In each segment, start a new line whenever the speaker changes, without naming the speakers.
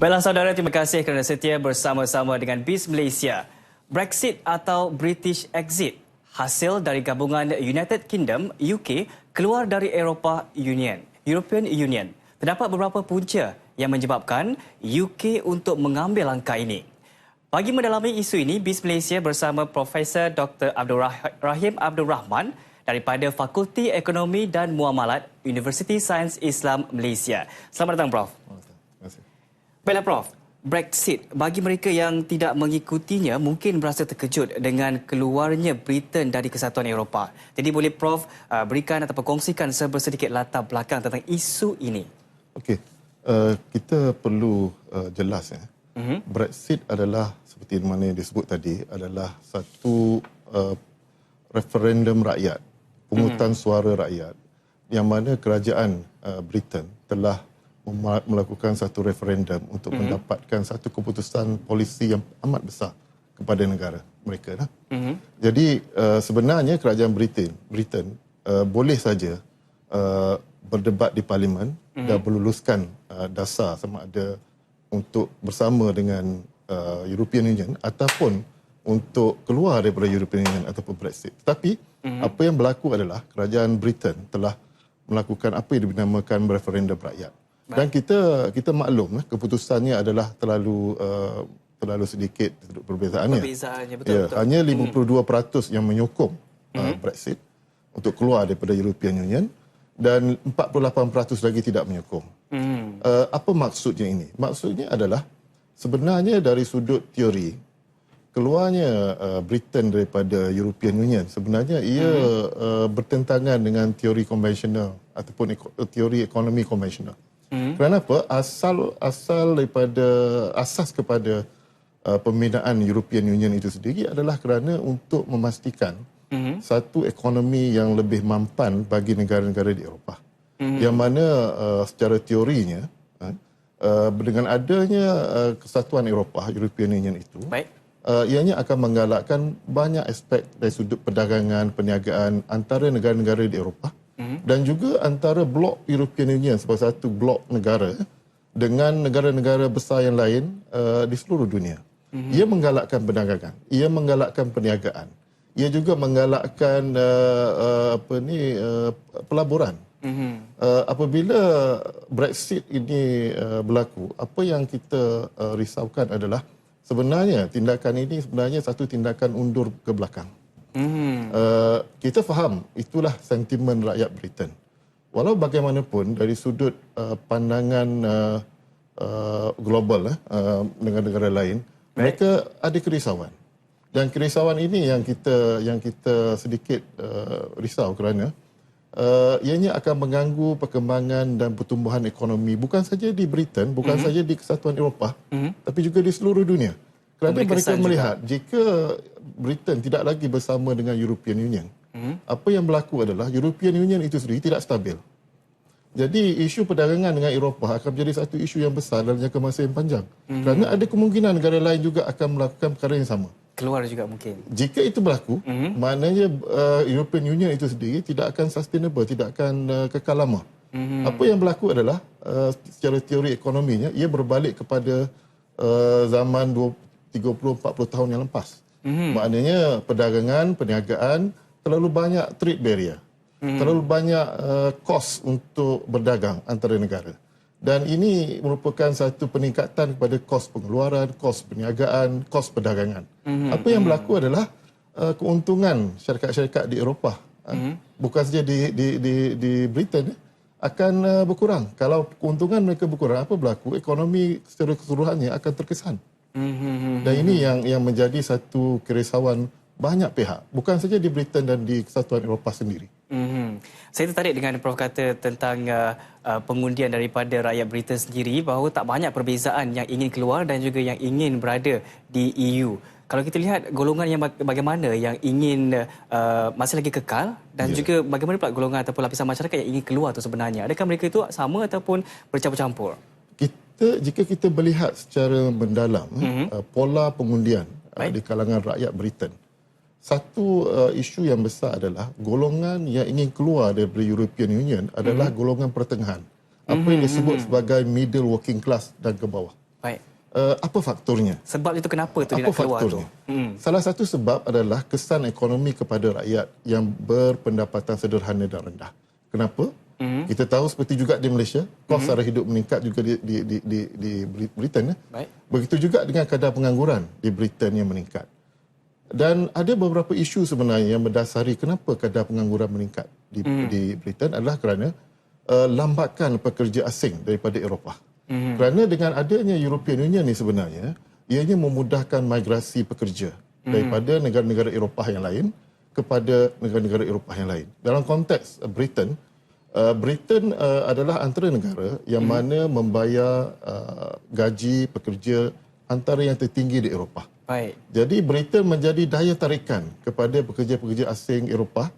Baiklah saudara, terima kasih kerana setia bersama-sama dengan BIS Malaysia. Brexit atau British Exit, hasil dari gabungan United Kingdom, UK, keluar dari European Union. Terdapat beberapa punca yang menyebabkan UK untuk mengambil langkah ini. Bagi mendalami isu ini, BIS Malaysia bersama Profesor Dr. Rahim Abdul Rahman daripada Fakulti Ekonomi dan Muamalat Universiti Sains Islam Malaysia. Selamat datang, Prof.
Terima kasih.
Baiklah, Prof. Brexit, bagi mereka yang tidak mengikutinya mungkin berasa terkejut dengan keluarnya Britain dari Kesatuan Eropah. Jadi boleh Prof berikan atau kongsikan sedikit latar belakang tentang isu ini?
Okey, kita perlu jelas ya. Brexit adalah seperti mana yang disebut tadi, adalah satu referendum rakyat, pungutan suara rakyat, yang mana kerajaan Britain telah melakukan satu referendum untuk mendapatkan satu keputusan polisi yang amat besar kepada negara mereka. Jadi sebenarnya kerajaan Britain boleh saja berdebat di parlimen dan meluluskan dasar sama ada untuk bersama dengan European Union ataupun untuk keluar daripada European Union ataupun Brexit. Tetapi apa yang berlaku adalah kerajaan Britain telah melakukan apa yang dinamakan referendum rakyat. Dan kita maklum keputusannya adalah terlalu sedikit perbezaannya.
Betul.
Hanya 52% yang menyokong Brexit untuk keluar daripada European Union dan 48% lagi tidak menyokong. Apa maksudnya ini? Maksudnya adalah sebenarnya dari sudut teori, keluarnya Britain daripada European Union sebenarnya ia bertentangan dengan teori konvensional ataupun teori ekonomi konvensional. Kenapa? Asas kepada pembinaan European Union itu sendiri adalah kerana untuk memastikan satu ekonomi yang lebih mampan bagi negara-negara di Eropah. Yang mana secara teorinya dengan adanya kesatuan Eropah, European Union itu, ianya akan menggalakkan banyak aspek dari sudut perdagangan, perniagaan antara negara-negara di Eropah dan juga antara blok European Union sebagai satu blok negara dengan negara-negara besar yang lain di seluruh dunia. Ia menggalakkan perdagangan, ia menggalakkan perniagaan, ia juga menggalakkan pelaburan. Apabila Brexit ini berlaku, apa yang kita risaukan adalah sebenarnya tindakan ini sebenarnya satu tindakan undur ke belakang. Kita faham itulah sentimen rakyat Britain. Walau bagaimanapun dari sudut pandangan global negara-negara lain, mereka ada kerisauan. Dan kerisauan ini yang kita sedikit risau kerana ianya akan mengganggu perkembangan dan pertumbuhan ekonomi bukan saja di Britain, bukan saja di Kesatuan Eropah, tapi juga di seluruh dunia. Kerana mereka melihat jika Britain tidak lagi bersama dengan European Union, apa yang berlaku adalah European Union itu sendiri tidak stabil. Jadi isu perdagangan dengan Eropah akan menjadi satu isu yang besar dalam jangka masa yang panjang. Kerana ada kemungkinan negara lain juga akan melakukan perkara yang sama.
Keluar juga mungkin.
Jika itu berlaku, maknanya European Union itu sendiri tidak akan sustainable, tidak akan kekal lama. Apa yang berlaku adalah secara teori ekonominya, ia berbalik kepada zaman 30-40 tahun yang lepas. Maknanya perdagangan, perniagaan, terlalu banyak trade barrier. Terlalu banyak kos untuk berdagang antara negara. Dan ini merupakan satu peningkatan kepada kos pengeluaran, kos perniagaan, kos perdagangan. Apa yang berlaku adalah keuntungan syarikat-syarikat di Eropah, bukan saja di Britain, akan berkurang. Kalau keuntungan mereka berkurang, apa berlaku? Ekonomi secara keseluruhannya akan terkesan. Dan ini yang menjadi satu kerisauan banyak pihak, bukan saja di Britain dan di Kesatuan Eropah sendiri.
Saya tertarik dengan Prof kata tentang pengundian daripada rakyat Britain sendiri bahawa tak banyak perbezaan yang ingin keluar dan juga yang ingin berada di EU. Kalau kita lihat golongan yang bagaimana yang ingin masih lagi kekal dan juga bagaimana pula golongan ataupun lapisan masyarakat yang ingin keluar itu sebenarnya. Adakah mereka itu sama ataupun bercampur-campur?
Jika kita melihat secara mendalam pola pengundian di kalangan rakyat Britain, satu isu yang besar adalah golongan yang ingin keluar dari European Union adalah golongan pertengahan. Apa yang disebut sebagai middle working class dan ke bawah.
Baik.
Apa faktornya?
Sebab itu kenapa tu dia
Apa
nak keluar tu?
faktornya? Salah satu sebab adalah kesan ekonomi kepada rakyat yang berpendapatan sederhana dan rendah. Kenapa? Kita tahu seperti juga di Malaysia, kos sara hidup meningkat juga di Britain.
Baik.
Begitu juga dengan kadar pengangguran di Britain yang meningkat. Dan ada beberapa isu sebenarnya yang mendasari kenapa kadar pengangguran meningkat di Britain adalah kerana lambakan pekerja asing daripada Eropah. Kerana dengan adanya European Union ni sebenarnya, ianya memudahkan migrasi pekerja daripada negara-negara Eropah yang lain kepada negara-negara Eropah yang lain. Dalam konteks Britain, Britain adalah antara negara yang mana membayar gaji pekerja antara yang tertinggi di Eropah.
Baik.
Jadi Britain menjadi daya tarikan kepada pekerja-pekerja asing Eropah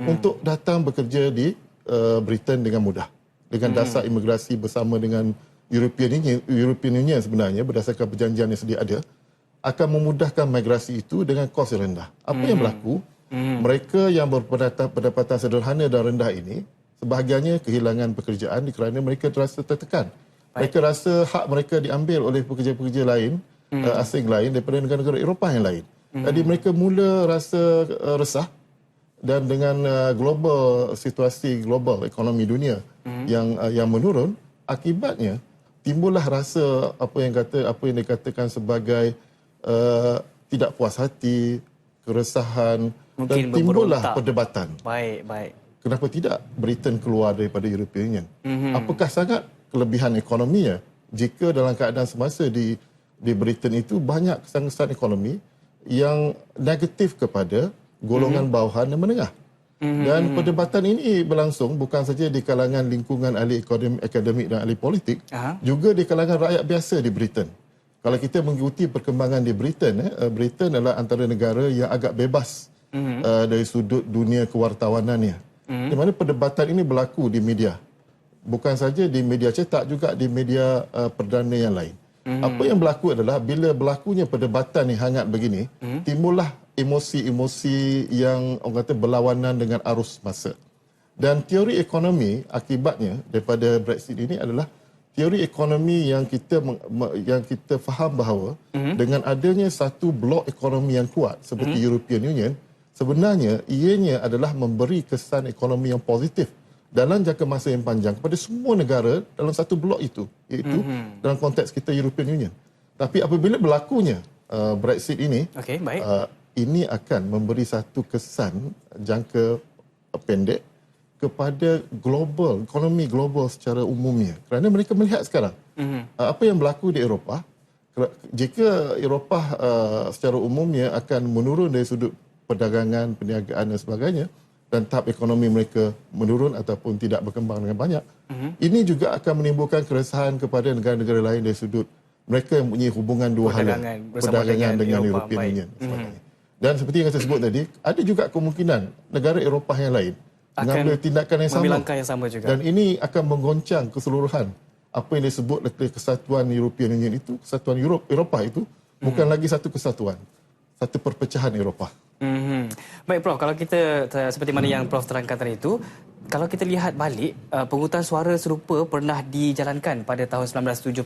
untuk datang bekerja di Britain dengan mudah. Dengan dasar imigrasi bersama dengan European Union sebenarnya berdasarkan perjanjian yang sedia ada akan memudahkan migrasi itu dengan kos yang rendah. Apa yang berlaku? Mereka yang berpendapatan sederhana dan rendah ini sebahagiannya kehilangan pekerjaan kerana mereka terasa tertekan. Mereka rasa hak mereka diambil oleh pekerja-pekerja lain, asing lain daripada negara-negara Eropah yang lain. Jadi mereka mula rasa resah dan dengan situasi global ekonomi dunia yang menurun, akibatnya timbullah rasa apa yang dikatakan sebagai tidak puas hati, keresahan,
mungkin
dan timbullah
berberontak.
perdebatan.
Baik.
Kenapa tidak Britain keluar daripada European Union? Apakah sangat kelebihan ekonominya jika dalam keadaan semasa di Britain itu banyak kesan-kesan ekonomi yang negatif kepada golongan bawahan dan menengah. Dan perdebatan ini berlangsung bukan saja di kalangan lingkungan ahli akademik dan ahli politik, juga di kalangan rakyat biasa di Britain. Kalau kita mengikuti perkembangan di Britain, Britain adalah antara negara yang agak bebas dari sudut dunia kewartawanannya. Di mana perdebatan ini berlaku di media. Bukan saja di media cetak, juga di media perdana yang lain. Apa yang berlaku adalah bila berlakunya perdebatan yang hangat begini, timbullah emosi-emosi yang orang kata berlawanan dengan arus masa. Dan teori ekonomi akibatnya daripada Brexit ini adalah teori ekonomi yang kita faham bahawa dengan adanya satu blok ekonomi yang kuat seperti European Union, sebenarnya ianya adalah memberi kesan ekonomi yang positif dalam jangka masa yang panjang kepada semua negara dalam satu blok itu, iaitu dalam konteks kita European Union. Tapi apabila berlakunya Brexit ini, ini akan memberi satu kesan jangka pendek kepada ekonomi global secara umumnya. Kerana mereka melihat sekarang apa yang berlaku di Eropah. Jika Eropah secara umumnya akan menurun dari sudut perdagangan, perniagaan dan sebagainya, dan tahap ekonomi mereka menurun ataupun tidak berkembang dengan banyak, ini juga akan menimbulkan keresahan kepada negara-negara lain dari sudut mereka yang mempunyai hubungan dua hala, perdagangan dengan European Union dan sebagainya. Dan seperti yang saya sebut tadi, ada juga kemungkinan negara Eropah yang lain mengambil tindakan yang sama juga. Dan ini akan menggoncang keseluruhan apa yang disebut kesatuan European Union itu, kesatuan Eropah itu bukan lagi satu kesatuan, satu perpecahan Eropah.
Baik Prof, kalau kita seperti mana yang Prof terangkan tadi itu, kalau kita lihat balik, penghutang suara serupa pernah dijalankan pada tahun 1975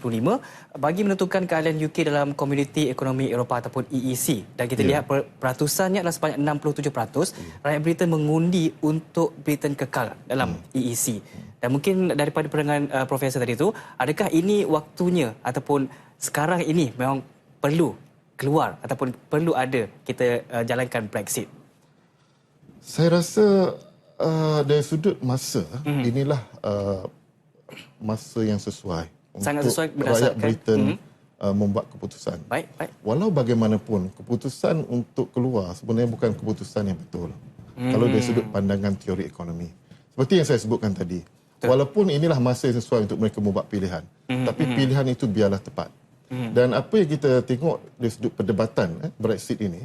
bagi menentukan keahlian UK dalam Komuniti Ekonomi Eropah ataupun EEC. Dan kita lihat peratusannya adalah sebanyak 67%. Rakyat Britain mengundi untuk Britain kekal dalam EEC. Dan mungkin daripada pandangan Profesor tadi itu, adakah ini waktunya ataupun sekarang ini memang perlu keluar ataupun perlu ada kita jalankan Brexit?
Saya rasa dari sudut masa, inilah masa yang sesuai
sangat
untuk
sesuai
rakyat Britain membuat keputusan.
Baik.
Walau bagaimanapun, keputusan untuk keluar sebenarnya bukan keputusan yang betul. Kalau dari sudut pandangan teori ekonomi. Seperti yang saya sebutkan tadi, walaupun inilah masa yang sesuai untuk mereka membuat pilihan, tapi pilihan itu biarlah tepat. Dan apa yang kita tengok dari sudut perdebatan Brexit ini,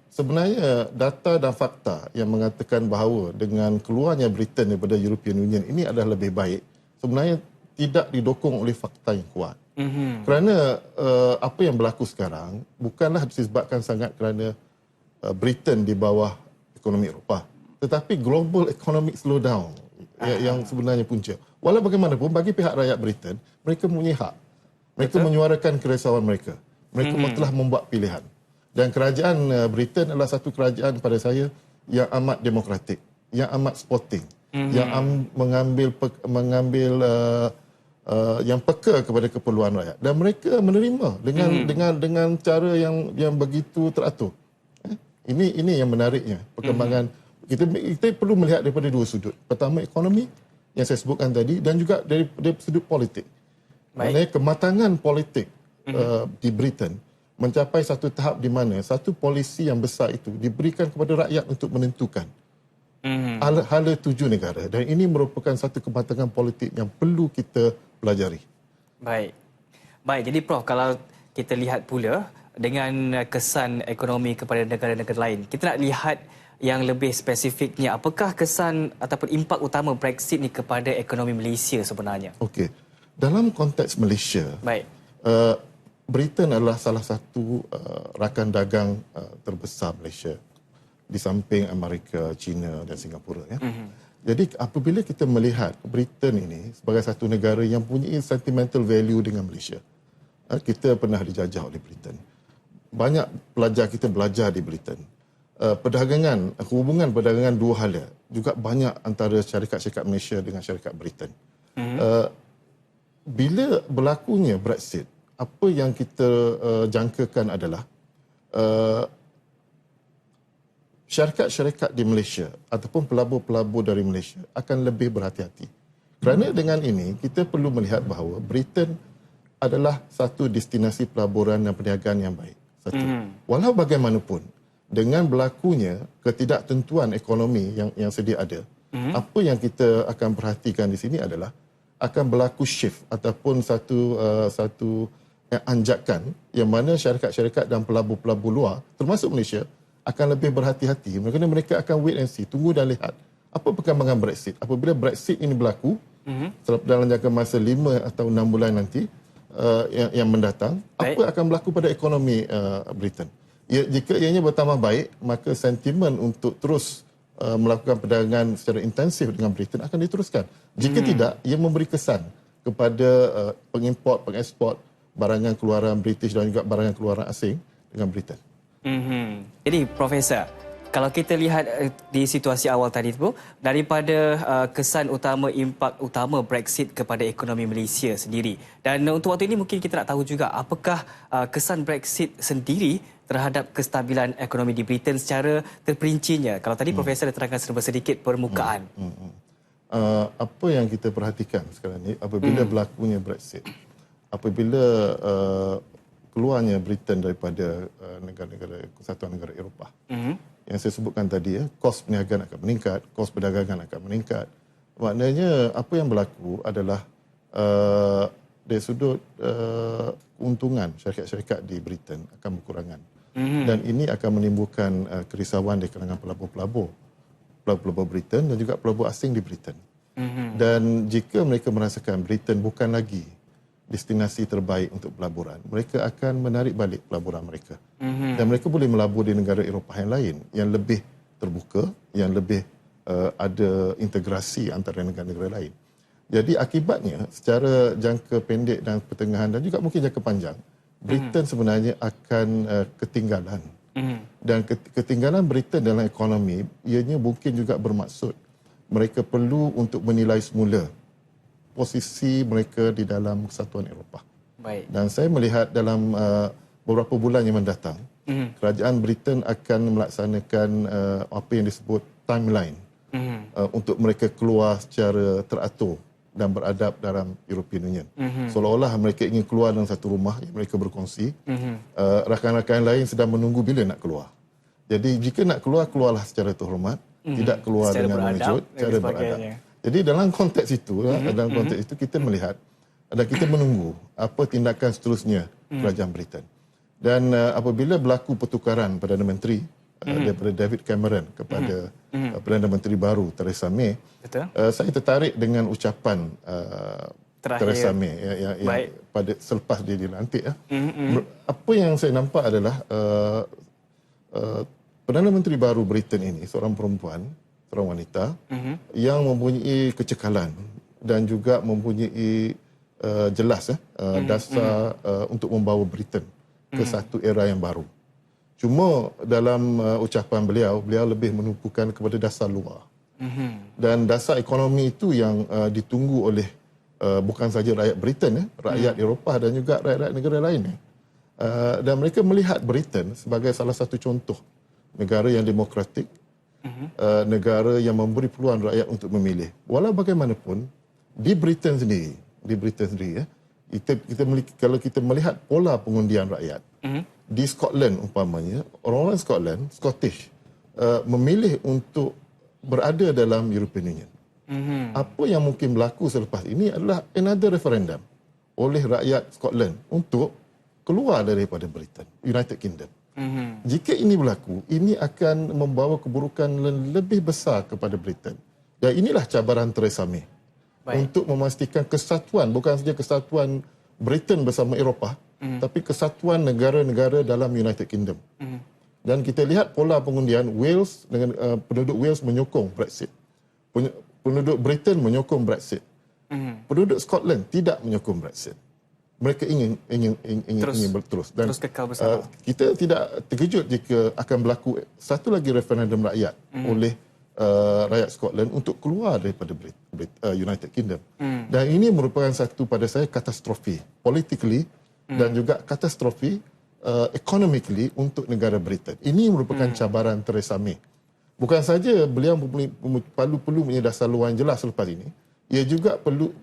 sebenarnya data dan fakta yang mengatakan bahawa dengan keluarnya Britain daripada European Union ini adalah lebih baik, sebenarnya tidak didokong oleh fakta yang kuat. Kerana apa yang berlaku sekarang bukanlah disebabkan sangat kerana Britain di bawah ekonomi Eropah, tetapi global economic slowdown yang sebenarnya punca. Walau bagaimanapun, bagi pihak rakyat Britain, mereka mempunyai hak Mereka menyuarakan kerisauan mereka. Mereka telah membuat pilihan. Dan kerajaan Britain adalah satu kerajaan pada saya yang amat demokratik, yang amat sporting, yang mengambil yang peka kepada keperluan rakyat, dan mereka menerima dengan cara yang begitu teratur. Ini yang menariknya perkembangan. Kita perlu melihat daripada dua sudut. Pertama, ekonomi yang saya sebutkan tadi, dan juga dari sudut politik. Maknanya kematangan politik di Britain mencapai satu tahap di mana satu polisi yang besar itu diberikan kepada rakyat untuk menentukan hala tuju negara, dan ini merupakan satu kematangan politik yang perlu kita pelajari.
Baik. Jadi Prof, kalau kita lihat pula dengan kesan ekonomi kepada negara-negara lain, kita nak lihat yang lebih spesifiknya, apakah kesan ataupun impak utama Brexit ni kepada ekonomi Malaysia sebenarnya?
Okey. Dalam konteks Malaysia,
Baik.
Britain adalah salah satu rakan dagang terbesar Malaysia di samping Amerika, China dan Singapura. Ya. Jadi apabila kita melihat Britain ini sebagai satu negara yang punya sentimental value dengan Malaysia, kita pernah dijajah oleh Britain. Banyak pelajar kita belajar di Britain. Hubungan perdagangan dua hala juga banyak antara syarikat-syarikat Malaysia dengan syarikat Britain. Bila berlakunya Brexit, apa yang kita jangkakan adalah syarikat-syarikat di Malaysia ataupun pelabur-pelabur dari Malaysia akan lebih berhati-hati. Kerana dengan ini, kita perlu melihat bahawa Britain adalah satu destinasi pelaburan dan perniagaan yang baik. Satu. Walau bagaimanapun, dengan berlakunya ketidaktentuan ekonomi yang sedia ada, apa yang kita akan perhatikan di sini adalah akan berlaku shift ataupun satu anjakan yang mana syarikat-syarikat dan pelabur-pelabur luar, termasuk Malaysia, akan lebih berhati-hati kerana mereka akan wait and see, tunggu dan lihat apa perkembangan Brexit. Apabila Brexit ini berlaku dalam jangka masa 5 atau 6 bulan nanti yang mendatang, apa akan berlaku pada ekonomi Britain. Jika ianya bertambah baik, maka sentimen untuk terus melakukan perdagangan secara intensif dengan Britain akan diteruskan. Jika tidak, ia memberi kesan kepada pengimport, pengeksport barangan keluaran British dan juga barangan keluaran asing dengan Britain.
Jadi Profesor, kalau kita lihat di situasi awal tadi tu, daripada kesan utama, impak utama Brexit kepada ekonomi Malaysia sendiri. Dan untuk waktu ini mungkin kita nak tahu juga apakah kesan Brexit sendiri terhadap kestabilan ekonomi di Britain secara terperincinya. Kalau tadi Profesor dah terangkan serba sedikit permukaan.
Apa yang kita perhatikan sekarang ni, apabila berlakunya Brexit, apabila keluarnya Britain daripada negara-negara Kesatuan Negara Eropah, yang saya sebutkan tadi, kos perniagaan akan meningkat, kos perdagangan akan meningkat. Maknanya apa yang berlaku adalah dari sudut keuntungan syarikat-syarikat di Britain akan berkurangan. Dan ini akan menimbulkan kerisauan di kalangan pelabur-pelabur Britain dan juga pelabur asing di Britain. Dan jika mereka merasakan Britain bukan lagi destinasi terbaik untuk pelaburan, mereka akan menarik balik pelaburan mereka. Dan mereka boleh melabur di negara Eropah yang lain yang lebih terbuka, yang lebih ada integrasi antara negara-negara lain. Jadi akibatnya secara jangka pendek dan pertengahan dan juga mungkin jangka panjang, Britain sebenarnya akan ketinggalan. Dan ketinggalan Britain dalam ekonomi, ianya mungkin juga bermaksud mereka perlu untuk menilai semula posisi mereka di dalam Kesatuan Eropah.
Baik.
Dan saya melihat dalam beberapa bulan yang mendatang, kerajaan Britain akan melaksanakan apa yang disebut timeline untuk mereka keluar secara teratur dan beradab dalam European Union. Seolah-olah mereka ingin keluar dalam satu rumah yang mereka berkongsi. Rakan-rakan lain sedang menunggu bila nak keluar. Jadi jika nak keluar, keluarlah secara terhormat, tidak keluar secara dengan mengejut, secara beradab. Jadi dalam konteks itu, kita melihat dan kita menunggu apa tindakan seterusnya kerajaan Britain. Dan apabila berlaku pertukaran Perdana Menteri daripada David Cameron kepada Perdana Menteri baru Theresa May, saya tertarik dengan ucapan Theresa May yang pada selepas dia dilantik. Apa yang saya nampak adalah Perdana Menteri baru Britain ini seorang perempuan, seorang wanita yang mempunyai kecekalan dan juga mempunyai jelas dasar untuk membawa Britain ke satu era yang baru. Cuma dalam ucapan beliau lebih menumpukan kepada dasar luar. Dan dasar ekonomi itu yang ditunggu oleh bukan saja rakyat Britain, rakyat Eropah dan juga rakyat negara lain. Dan mereka melihat Britain sebagai salah satu contoh negara yang demokratik, negara yang memberi peluang rakyat untuk memilih. Walau bagaimanapun, di Britain sendiri, kalau kita melihat pola pengundian rakyat, di Scotland umpamanya, orang-orang Scottish, memilih untuk berada dalam European Union. Apa yang mungkin berlaku selepas ini adalah another referendum oleh rakyat Scotland untuk keluar daripada Britain, United Kingdom. Jika ini berlaku, ini akan membawa keburukan lebih besar kepada Britain. Dan inilah cabaran Theresa May untuk memastikan kesatuan, bukan saja kesatuan Britain bersama Eropah, tapi kesatuan negara-negara dalam United Kingdom. Dan kita lihat pola pengundian Wales dengan penduduk Wales menyokong Brexit. Penduduk Britain menyokong Brexit. Penduduk Scotland tidak menyokong Brexit. Mereka ingin berterus dan
terus kekal bersama.
Kita tidak terkejut jika akan berlaku satu lagi referendum rakyat oleh rakyat Scotland untuk keluar daripada United Kingdom. Dan ini merupakan satu pada saya katastrofi politically dan juga katastrofi economically untuk negara Britain. Ini merupakan cabaran Theresa May. Bukan saja beliau perlu punya dasar luar yang jelas selepas ini,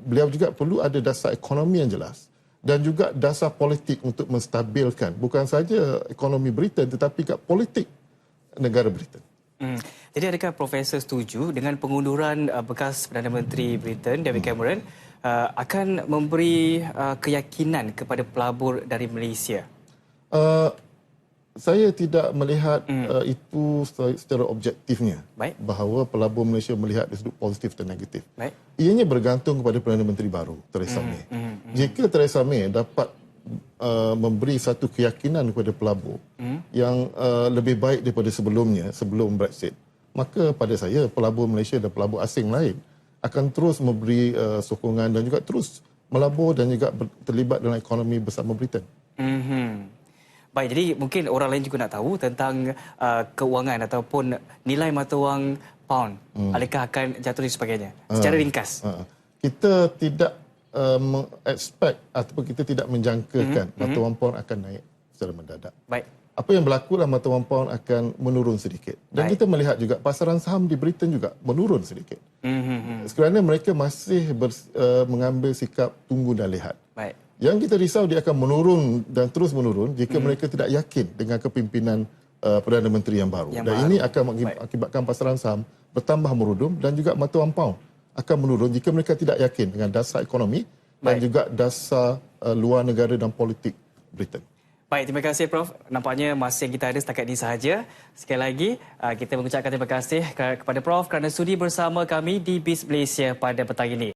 beliau juga perlu ada dasar ekonomi yang jelas dan juga dasar politik untuk menstabilkan bukan saja ekonomi Britain tetapi juga politik negara Britain.
Jadi adakah Profesor setuju dengan pengunduran bekas Perdana Menteri Britain David Cameron akan memberi keyakinan kepada pelabur dari Malaysia?
Saya tidak melihat itu secara objektifnya.
Baik.
Bahawa pelabur Malaysia melihat dari sudut positif dan negatif.
Baik.
Ianya bergantung kepada Perdana Menteri baru, Theresa May. Jika Theresa May dapat memberi satu keyakinan kepada pelabur yang lebih baik daripada sebelum Brexit, maka pada saya pelabur Malaysia dan pelabur asing lain akan terus memberi sokongan dan juga terus melabur dan juga terlibat dalam ekonomi bersama Britain.
Baik, jadi mungkin orang lain juga nak tahu tentang keuangan ataupun nilai mata wang pound. Adakah akan jatuh dan sebagainya? Secara ringkas.
Kita tidak expect ataupun kita tidak menjangkakan mata wang pound akan naik secara mendadak.
Baik.
Apa yang berlaku adalah mata wang pound akan menurun sedikit. Dan kita melihat juga pasaran saham di Britain juga menurun sedikit. Kerana mereka masih mengambil sikap tunggu dan lihat.
Baik.
Yang kita risau dia akan menurun dan terus menurun jika mereka tidak yakin dengan kepimpinan Perdana Menteri yang baru. Ini akan mengakibatkan pasaran saham bertambah merudum dan juga mata wang pound akan menurun jika mereka tidak yakin dengan dasar ekonomi dan juga dasar luar negara dan politik Britain.
Baik, terima kasih Prof. Nampaknya masa yang kita ada setakat ini sahaja. Sekali lagi, kita mengucapkan terima kasih kepada Prof kerana sudi bersama kami di BIS Malaysia pada petang ini.